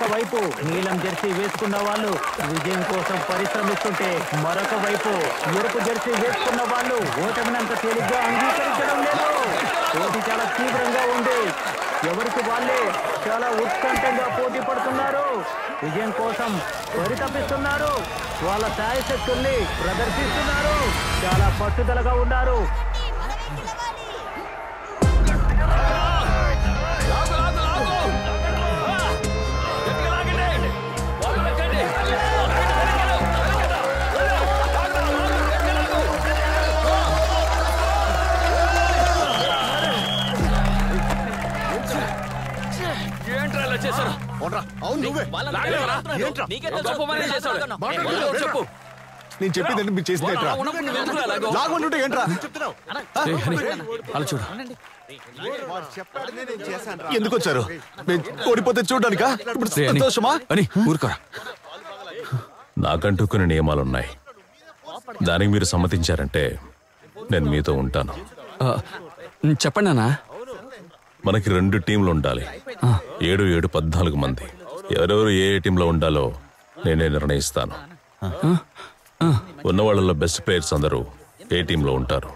వైపు నీలం జెర్సీ వేసుకున్న వాళ్ళు విజయం కోసం పరిశ్రమిస్తుంటే మరొక వైపు ఎరుపు జెర్సీ వేసుకున్న వాళ్ళు ఓటమినంత తేలిగ్గా అంగీకరించడం లేదు. పోటీ చాలా తీవ్రంగా ఉంది. ఎవరికి వాళ్ళే చాలా ఉత్కంఠంగా పోటీ పడుతున్నారు. విజయం కోసం పరితపిస్తున్నారు. వాళ్ళ శాయశక్తుల్ని ప్రదర్శిస్తున్నారు. చాలా పట్టుదలగా ఉన్నారు. నేను చెప్పిందంటే మీరు చేసింది ఎందుకు వచ్చారు? ఓడిపోతే చూడడానికా? సంతోషమా అని ఊరుకోరా. నాకంటూ కొన్ని నియమాలున్నాయి. దానికి మీరు సమ్మతించారంటే నేను మీతో ఉంటాను. చెప్పండి అన్నా. మనకి 2 టీంలు ఉండాలి. 7, 14 మంది. ఎవరెవరు ఏ టీంలో ఉండాలో నేనే నిర్ణయిస్తాను. ఉన్న వాళ్ళలో బెస్ట్ ప్లేయర్స్ అందరూ ఏ టీంలో ఉంటారు.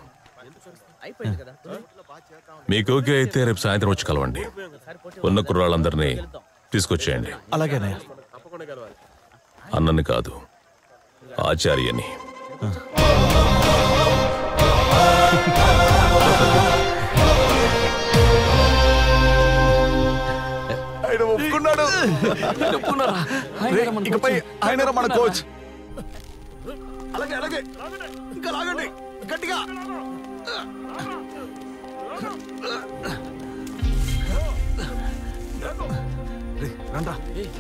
మీకు ఓకే అయితే రేపు సాయంత్రం వచ్చి కలవండి. ఉన్న కుర్రాళ్ళందరినీ తీసుకొచ్చేయండి. అలాగేనే. అన్నని కాదు, ఆచార్యని. ఆయన ఒప్పుకున్నాడు. ఇకపై ఆయన మన కోచ్. అలాగే అలాగే ఇంకా లాగండి గట్టిగా. రండి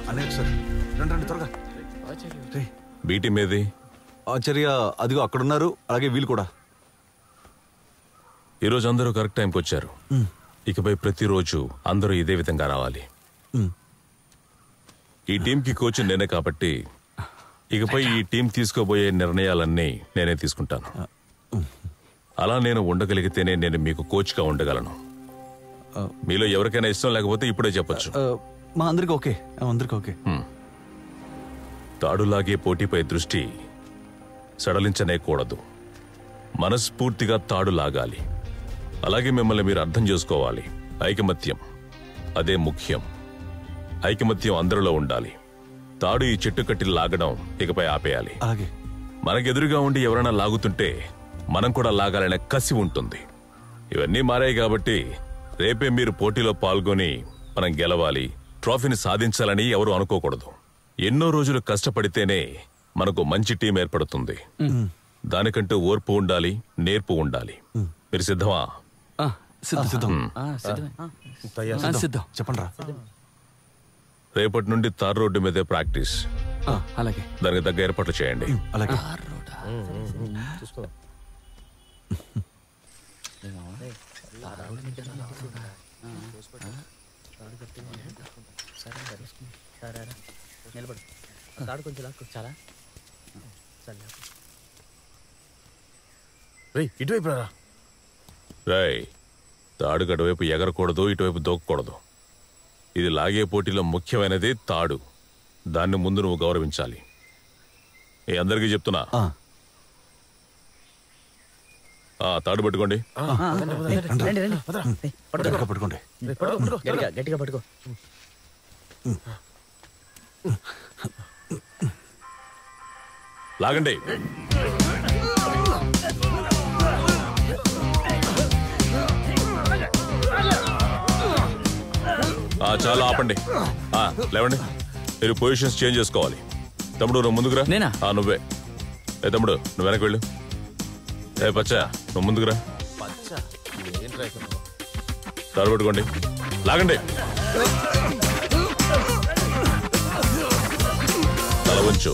అన్నయ్య సార్, రండి త్వరగా. బీటీ మీది ఆచార్య అదిగో అక్కడున్నారు. అలాగే వీళ్ళు కూడా. ఈరోజు అందరూ కరెక్ట్ టైంకి వచ్చారు. ఇకపై ప్రతిరోజు అందరూ ఇదే విధంగా రావాలి. ఈ టీంకి కోచ్ నేనే కాబట్టి ఇకపై ఈ టీం తీసుకోబోయే నిర్ణయాలన్నీ నేనే తీసుకుంటాను. అలా నేను ఉండగలిగితేనే నేను మీకు కోచ్గా ఉండగలను. మీలో ఎవరికైనా ఇష్టం లేకపోతే ఇప్పుడే చెప్పొచ్చు. మా అందరికి ఓకే. అందరికి ఓకే. తాడులాగే పోటీపై దృష్టి సడలించనేకూడదు. మనస్ఫూర్తిగా తాడు లాగాలి. అలాగే మిమ్మల్ని మీరు అర్థం చేసుకోవాలి. ఐకమత్యం అదే ముఖ్యం. ఐకమత్యం అందరిలో ఉండాలి. తాడు ఈ చెట్టు కట్టి లాగడం ఇకపై ఆపేయాలి. మనకెదురుగా ఉండి ఎవరైనా లాగుతుంటే మనం కూడా లాగాలనే కసి ఉంటుంది. ఇవన్నీ మారాయి కాబట్టి రేపే మీరు పోటీలో పాల్గొని మనం గెలవాలి, ట్రోఫీని సాధించాలని ఎవరు అనుకోకూడదు. ఎన్నో రోజులు కష్టపడితేనే మనకు మంచి టీం ఏర్పడుతుంది. దానికంటూ ఓర్పు ఉండాలి, నేర్పు ఉండాలి. మీరు సిద్ధమా? చెప్పండి రా. రేపటి నుండి తార్ రోడ్డు మీదే ప్రాక్టీస్. అలాగే. దానికి తగ్గ ఏర్పాట్లు చేయండి. అలాగే. ఇటువైపు రాయ్. తాడు అటువైపు ఎగరకూడదు, ఇటువైపు దూకకూడదు. ఇది లాగే పోటీలో ముఖ్యమైనది తాడు. దాన్ని ముందు నువ్వు గౌరవించాలి. అందరికీ చెప్తున్నా. తాడు పట్టుకోండి. పట్టుకోండి. గట్టిగా పట్టుకో. లాగండి. చాలా ఆపండి. లేవండి. మీరు పొజిషన్స్ చేంజ్ చేసుకోవాలి. తమ్ముడు నువ్వు ముందుకురా. నువ్వే. తమ్ముడు నువ్వు వెనక్కి వెళ్ళు. పచ్చా నువ్వు ముందుకురా. తాడు పట్టుకోండి. లాగండి. తల వంచు.